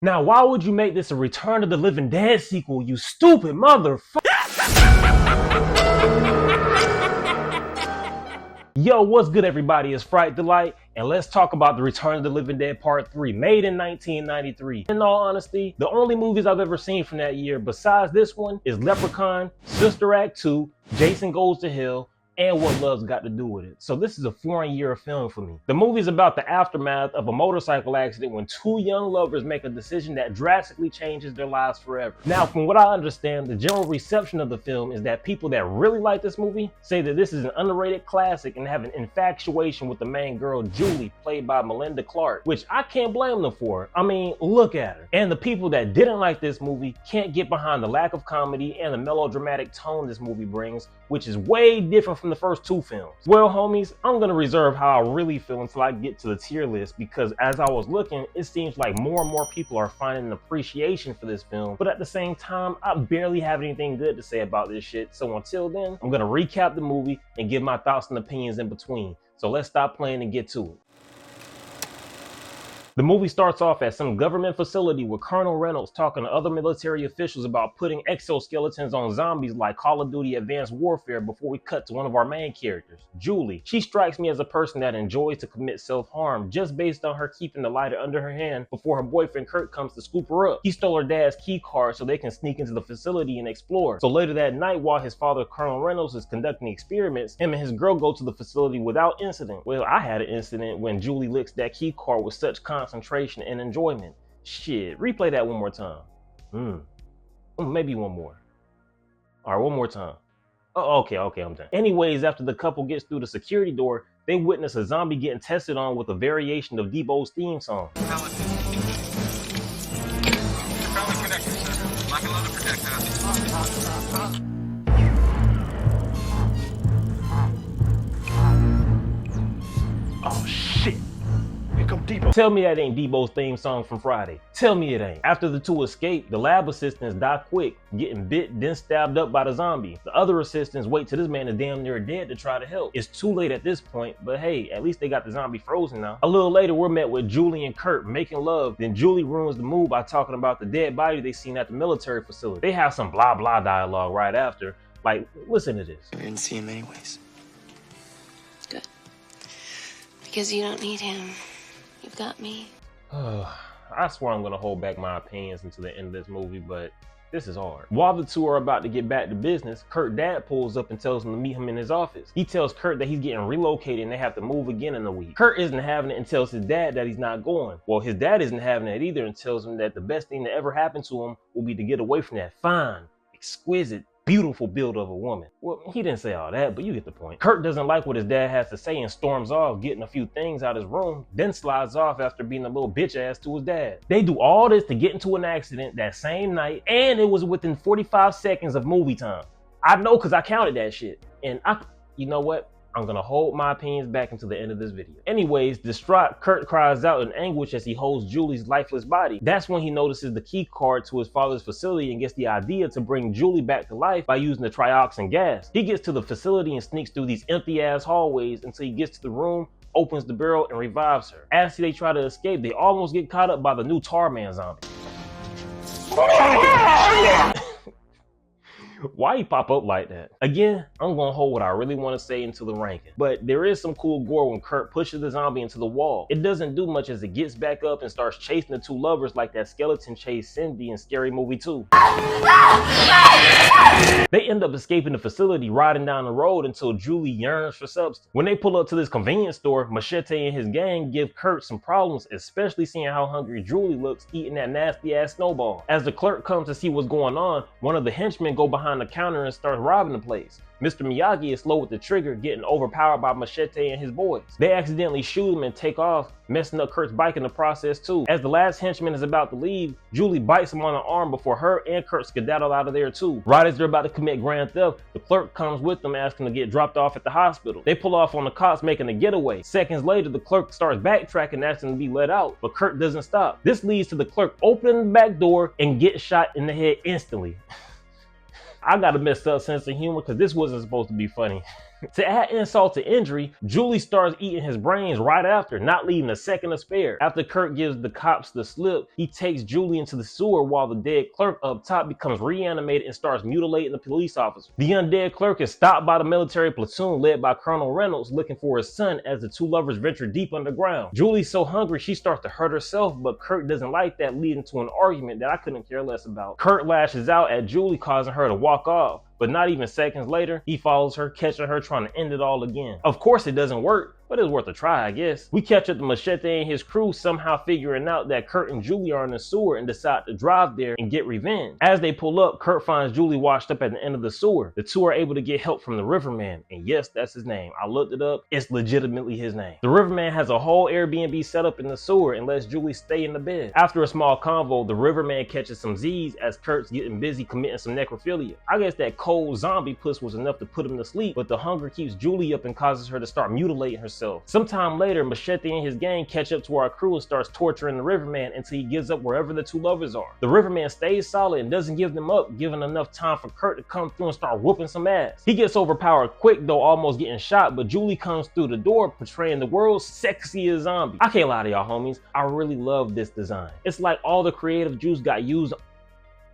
Now, why would you make this a Return of the Living Dead sequel, you stupid motherfucker? Yo, what's good everybody? It's Fright Delight, and let's talk about the Return of the Living Dead Part 3, made in 1993. In all honesty, the only movies I've ever seen from that year besides this one is Leprechaun, Sister Act 2, Jason Goes to Hell, and What Love's Got to Do with It. So this is a foreign year of film for me. The movie's about the aftermath of a motorcycle accident when two young lovers make a decision that drastically changes their lives forever. Now, from what I understand, the general reception of the film is that people that really like this movie say that this is an underrated classic and have an infatuation with the main girl, Julie, played by Melinda Clarke, which I can't blame them for. I mean, look at her. And the people that didn't like this movie can't get behind the lack of comedy and the melodramatic tone this movie brings, which is way different from the first two films. Well, homies, I'm gonna reserve how I really feel until I get to the tier list, because as I was looking, it seems like more and more people are finding an appreciation for this film, but at the same time, I barely have anything good to say about this shit. So until then, I'm gonna recap the movie and give my thoughts and opinions in between. So let's stop playing and get to it. The movie starts off at some government facility with Colonel Reynolds talking to other military officials about putting exoskeletons on zombies like Call of Duty Advanced Warfare before we cut to one of our main characters, Julie. She strikes me as a person that enjoys to commit self-harm just based on her keeping the lighter under her hand before her boyfriend Kurt comes to scoop her up. He stole her dad's key card so they can sneak into the facility and explore. So later that night, while his father Colonel Reynolds is conducting experiments, him and his girl go to the facility without incident. Well, I had an incident when Julie licks that key card with such concentration and enjoyment. Shit, replay that one more time. Maybe one more. All right, one more time. Oh, okay, I'm done. Anyways, after the couple gets through the security door, they witness a zombie getting tested on with a variation of Debo's theme song. Oh shit. Debo. Tell me that ain't Debo's theme song from Friday. Tell me it ain't. After the two escape, the lab assistants die quick, getting bit, then stabbed up by the zombie. The other assistants wait till this man is damn near dead to try to help. It's too late at this point, but hey, at least they got the zombie frozen now. A little later, we're met with Julie and Kurt making love. Then Julie ruins the mood by talking about the dead body they seen at the military facility. They have some blah blah dialogue right after. Like, listen to this. We didn't see him anyways. Good. Because you don't need him. You've got me. I swear I'm gonna hold back my opinions until the end of this movie, but this is hard. While the two are about to get back to business, Kurt's dad pulls up and tells him to meet him in his office. He tells Kurt that he's getting relocated and they have to move again in a week. Kurt isn't having it and tells his dad that he's not going. Well, his dad isn't having it either and tells him that the best thing that ever happened to him will be to get away from that fine, exquisite, beautiful build of a woman. Well, he didn't say all that, but you get the point. Kurt doesn't like what his dad has to say and storms off, getting a few things out of his room, then slides off after being a little bitch ass to his dad. They do all this to get into an accident that same night, and it was within 45 seconds of movie time. I know because I counted that shit. And you know what? I'm gonna hold my opinions back until the end of this video. Anyways, distraught, Kurt cries out in anguish as he holds Julie's lifeless body. That's when he notices the key card to his father's facility and gets the idea to bring Julie back to life by using the trioxin gas. He gets to the facility and sneaks through these empty ass hallways until he gets to the room, opens the barrel, and revives her. As they try to escape, they almost get caught up by the new Tarman zombie. Why he pop up like that? Again, I'm gonna hold what I really want to say until the ranking. But there is some cool gore when Kurt pushes the zombie into the wall. It doesn't do much as it gets back up and starts chasing the two lovers like that skeleton chased Cindy in Scary Movie 2. They end up escaping the facility riding down the road until Julie yearns for substance. When they pull up to this convenience store, Machete and his gang give Kurt some problems, especially seeing how hungry Julie looks eating that nasty ass snowball. As the clerk comes to see what's going on, one of the henchmen go behind the counter and starts robbing the place. Mr. Miyagi is slow with the trigger, getting overpowered by Machete and his boys. They accidentally shoot him and take off, messing up Kurt's bike in the process too. As the last henchman is about to leave, Julie bites him on the arm before her and Kurt skedaddle out of there too. Right as they're about to commit grand theft, the clerk comes with them asking to get dropped off at the hospital. They pull off on the cops making a getaway. Seconds later, the clerk starts backtracking, asking to be let out, but Kurt doesn't stop. This leads to the clerk opening the back door and getting shot in the head instantly. I got a messed up sense of humor because this wasn't supposed to be funny. To add insult to injury, Julie starts eating his brains right after, not leaving a second to spare. After Kurt gives the cops the slip, he takes Julie into the sewer while the dead clerk up top becomes reanimated and starts mutilating the police officer. The undead clerk is stopped by the military platoon led by Colonel Reynolds looking for his son as the two lovers venture deep underground. Julie's so hungry she starts to hurt herself, but Kurt doesn't like that, leading to an argument that I couldn't care less about. Kurt lashes out at Julie, causing her to walk off. But not even seconds later, he follows her, catching her trying to end it all again. Of course it doesn't work, but it's worth a try, I guess. We catch up to Machete and his crew somehow figuring out that Kurt and Julie are in the sewer and decide to drive there and get revenge. As they pull up, Kurt finds Julie washed up at the end of the sewer. The two are able to get help from the Riverman, and yes, that's his name. I looked it up, it's legitimately his name. The Riverman has a whole Airbnb set up in the sewer and lets Julie stay in the bed. After a small convo, the Riverman catches some Z's as Kurt's getting busy committing some necrophilia. I guess that cold zombie puss was enough to put him to sleep, but the hunger keeps Julie up and causes her to start mutilating herself. Sometime later, Machete and his gang catch up to our crew and starts torturing the Riverman until he gives up wherever the two lovers are. The Riverman stays solid and doesn't give them up, giving enough time for Kurt to come through and start whooping some ass. He gets overpowered quick though, almost getting shot, but Julie comes through the door portraying the world's sexiest zombie. I can't lie to y'all homies, I really love this design. It's like all the creative juice got used.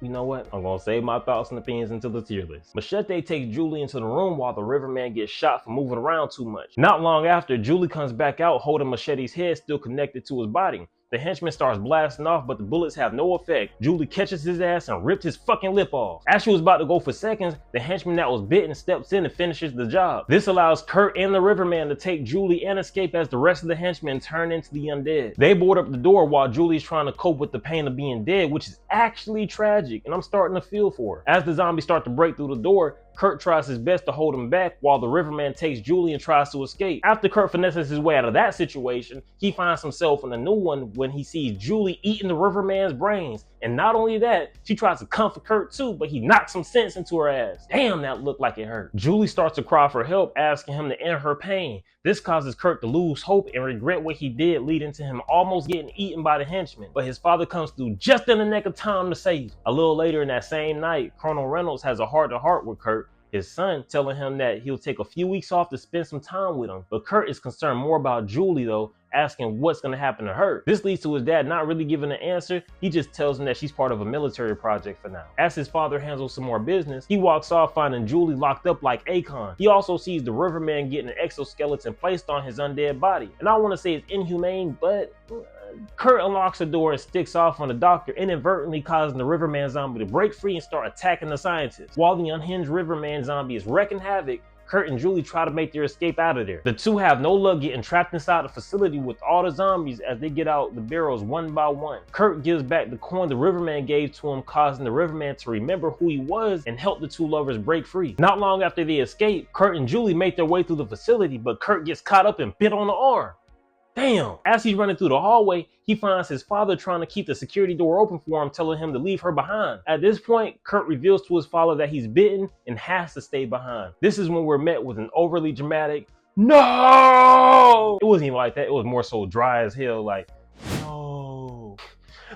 You know what? I'm gonna save my thoughts and opinions until the tier list. Machete takes Julie into the room while the Riverman gets shot for moving around too much. Not long after, Julie comes back out holding Machete's head still connected to his body. The henchman starts blasting off, but the bullets have no effect. Julie catches his ass and ripped his fucking lip off. As she was about to go for seconds, the henchman that was bitten steps in and finishes the job. This allows Kurt and the Riverman to take Julie and escape as the rest of the henchmen turn into the undead. They board up the door while Julie's trying to cope with the pain of being dead, which is actually tragic, and I'm starting to feel for her. As the zombies start to break through the door, Kurt tries his best to hold him back while the Riverman takes Julie and tries to escape. After Kurt finesses his way out of that situation, he finds himself in a new one when he sees Julie eating the Riverman's brains. And not only that, she tries to comfort Kurt too, but he knocks some sense into her ass. Damn, that looked like it hurt. Julie starts to cry for help, asking him to end her pain. This causes Kurt to lose hope and regret what he did, leading to him almost getting eaten by the henchmen. But his father comes through just in the nick of time to save him. A little later in that same night, Colonel Reynolds has a heart-to-heart with Kurt, his son, telling him that he'll take a few weeks off to spend some time with him. But Kurt is concerned more about Julie though, asking what's going to happen to her. This leads to his dad not really giving an answer. He just tells him that she's part of a military project for now. As his father handles some more business, he walks off finding Julie locked up like Akon. He also sees the Riverman getting an exoskeleton placed on his undead body. And I want to say it's inhumane, but Kurt unlocks the door and sticks off on the doctor, inadvertently causing the Riverman zombie to break free and start attacking the scientists. While the unhinged Riverman zombie is wrecking havoc, Kurt and Julie try to make their escape out of there. The two have no luck getting trapped inside the facility with all the zombies as they get out the barrels one by one. Kurt gives back the coin the Riverman gave to him, causing the Riverman to remember who he was and help the two lovers break free. Not long after they escape, Kurt and Julie make their way through the facility, but Kurt gets caught up and bit on the arm. Damn! As he's running through the hallway, he finds his father trying to keep the security door open for him, telling him to leave her behind. At this point, Kurt reveals to his father that he's bitten and has to stay behind. This is when we're met with an overly dramatic, "No!" It wasn't even like that, it was more so dry as hell, like, no.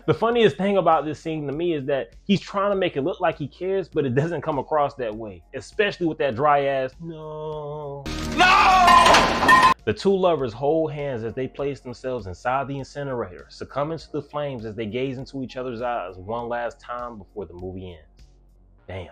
The funniest thing about this scene to me is that he's trying to make it look like he cares, but it doesn't come across that way, especially with that dry ass, no. No! The two lovers hold hands as they place themselves inside the incinerator, succumbing to the flames as they gaze into each other's eyes one last time before the movie ends. Damn.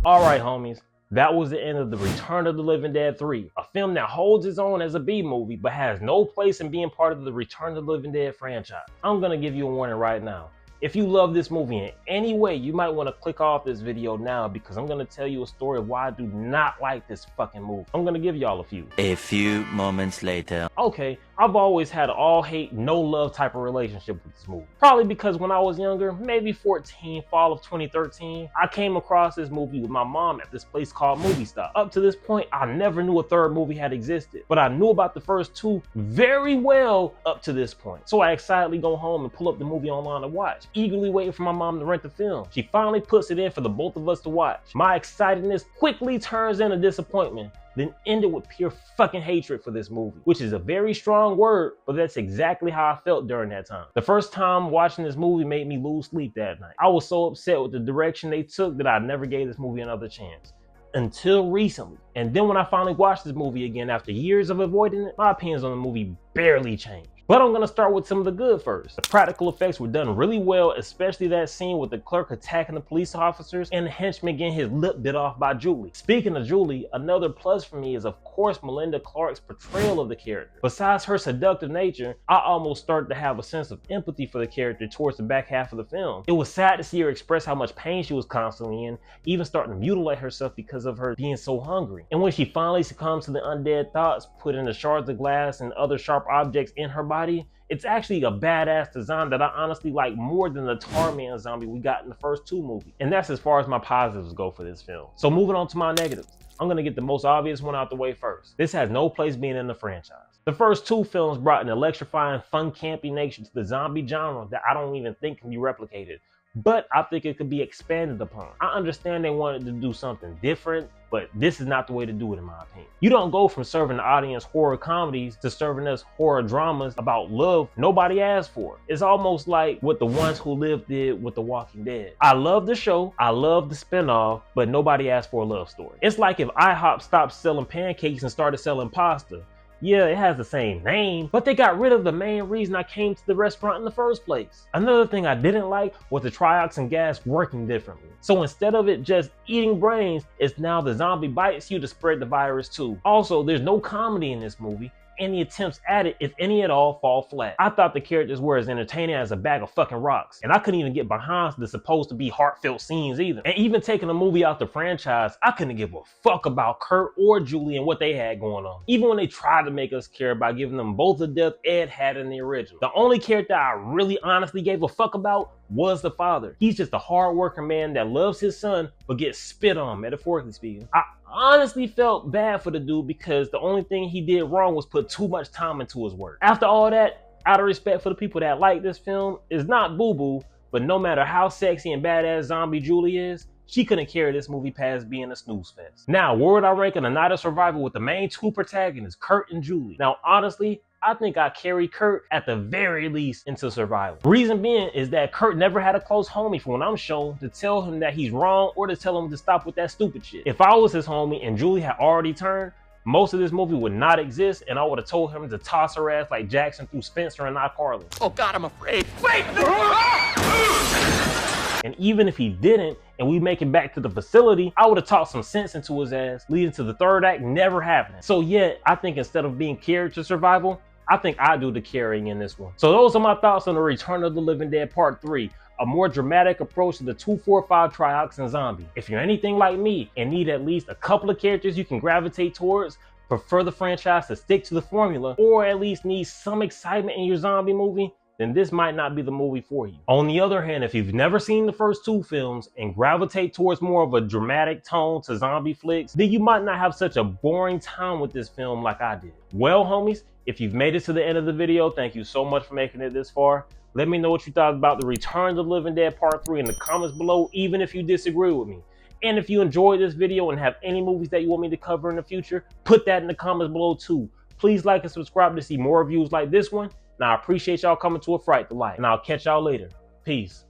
Alright homies, that was the end of The Return of the Living Dead 3, a film that holds its own as a B-movie but has no place in being part of the Return of the Living Dead franchise. I'm gonna give you a warning right now. If you love this movie in any way, you might want to click off this video now because I'm going to tell you a story of why I do not like this fucking movie. I'm going to give y'all a few. A few moments later. Okay, I've always had an all-hate, no-love type of relationship with this movie. Probably because when I was younger, maybe 14, fall of 2013, I came across this movie with my mom at this place called Movie Stop. Up to this point, I never knew a third movie had existed, but I knew about the first two very well up to this point. So I excitedly go home and pull up the movie online to watch, eagerly waiting for my mom to rent the film. She finally puts it in for the both of us to watch. My excitedness quickly turns into disappointment, then ended with pure fucking hatred for this movie, which is a very strong word, but that's exactly how I felt during that time. The first time watching this movie made me lose sleep that night. I was so upset with the direction they took that I never gave this movie another chance. until recently. And then when I finally watched this movie again after years of avoiding it, my opinions on the movie barely changed. But I'm gonna start with some of the good first. The practical effects were done really well, especially that scene with the clerk attacking the police officers and the henchman getting his lip bit off by Julie. Speaking of Julie, another plus for me is of course Melinda Clarke's portrayal of the character. Besides her seductive nature, I almost started to have a sense of empathy for the character towards the back half of the film. It was sad to see her express how much pain she was constantly in, even starting to mutilate herself because of her being so hungry. And when she finally succumbs to the undead thoughts, putting the shards of glass and other sharp objects in her body, it's actually a badass design that I honestly like more than the Tarman zombie we got in the first two movies. And that's as far as my positives go for this film. So moving on to my negatives. I'm gonna get the most obvious one out the way first. This has no place being in the franchise. The first two films brought an electrifying, fun, campy nature to the zombie genre that I don't even think can be replicated. But I think it could be expanded upon. I understand they wanted to do something different, but this is not the way to do it in my opinion. You don't go from serving the audience horror comedies to serving us horror dramas about love nobody asked for. It's almost like what The Ones Who Live did with The Walking Dead. I love the show, I love the spinoff, but nobody asked for a love story. It's like if IHOP stopped selling pancakes and started selling pasta. Yeah, it has the same name, but they got rid of the main reason I came to the restaurant in the first place. Another thing I didn't like was the trioxin gas working differently. So instead of it just eating brains, it's now the zombie bites you to spread the virus too. Also, there's no comedy in this movie. Any attempts at it, if any at all, fall flat. I thought the characters were as entertaining as a bag of fucking rocks, and I couldn't even get behind the supposed to be heartfelt scenes either. And even taking a movie out the franchise, I couldn't give a fuck about Kurt or Julie and what they had going on. Even when they tried to make us care by giving them both the death Ed had in the original. The only character I really honestly gave a fuck about was the father. He's just a hard-working man that loves his son, but gets spit on, metaphorically speaking. I honestly felt bad for the dude because the only thing he did wrong was put too much time into his work. After all that, out of respect for the people that like this film, it's not boo-boo, but no matter how sexy and badass zombie Julie is, she couldn't carry this movie past being a snooze fest. Now, where would I rank on A Night of Survival with the main two protagonists, Kurt and Julie? Now, honestly, I think I carried Kurt at the very least into survival. Reason being is that Kurt never had a close homie from what I'm shown to tell him that he's wrong or to tell him to stop with that stupid shit. If I was his homie and Julie had already turned, most of this movie would not exist and I would have told him to toss her ass like Jackson threw Spencer and not Carlin. Oh God, I'm afraid. Wait! And even if he didn't, and we make it back to the facility, I would have talked some sense into his ass, leading to the third act never happening. So yeah, I think instead of being character survival, I think I do the carrying in this one. So those are my thoughts on the Return of the Living Dead Part 3, a more dramatic approach to the 245 trioxin zombie. If you're anything like me and need at least a couple of characters you can gravitate towards, prefer the franchise to stick to the formula, or at least need some excitement in your zombie movie, then this might not be the movie for you. On the other hand, if you've never seen the first two films and gravitate towards more of a dramatic tone to zombie flicks, then you might not have such a boring time with this film like I did. Well, homies, if you've made it to the end of the video, thank you so much for making it this far. Let me know what you thought about the Return of the Living Dead Part 3 in the comments below, even if you disagree with me. And if you enjoyed this video and have any movies that you want me to cover in the future, put that in the comments below too. Please like and subscribe to see more reviews like this one. And I appreciate y'all coming to a Fright Delight. And I'll catch y'all later. Peace.